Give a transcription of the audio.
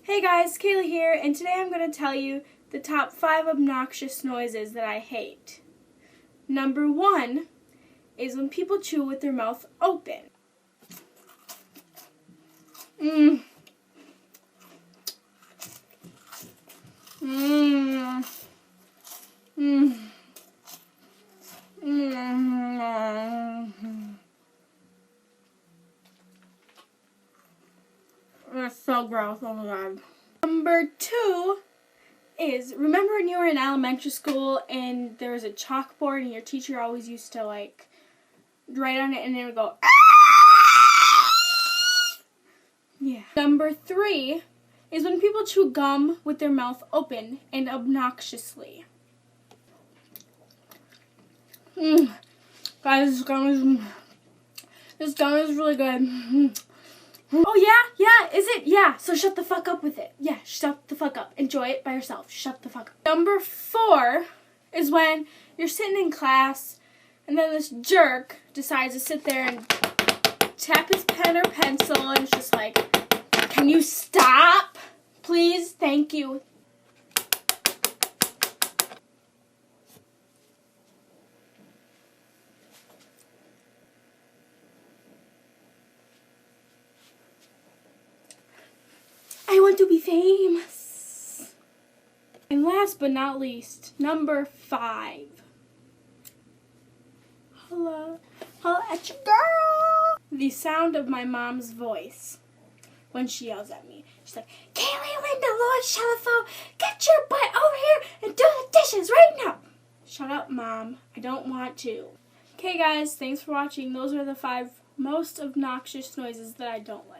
Hey guys, Kayla here, and today I'm going to tell you the top 5 obnoxious noises that I hate. Number 1 is when people chew with their mouth open. That's so gross, oh my god. Number 2 is, remember when you were in elementary school and there was a chalkboard and your teacher always used to like write on it and it would go yeah. Number 3 is when people chew gum with their mouth open and obnoxiously. Guys, this gum is really good. Oh yeah, is it? Yeah, so shut the fuck up with it. Yeah, shut the fuck up. Enjoy it by yourself. Shut the fuck up. Number 4 is when you're sitting in class and then this jerk decides to sit there and tap his pen or pencil and it's just like, can you stop? Please, thank you. I want to be famous. And last but not least, number 5. Holla at your girl. The sound of my mom's voice when she yells at me. She's like, Kaylee Linda Lloyd Shalafo, get your butt over here and do the dishes right now. Shut up, Mom. I don't want to. Okay, guys, thanks for watching. Those are the 5 most obnoxious noises that I don't like.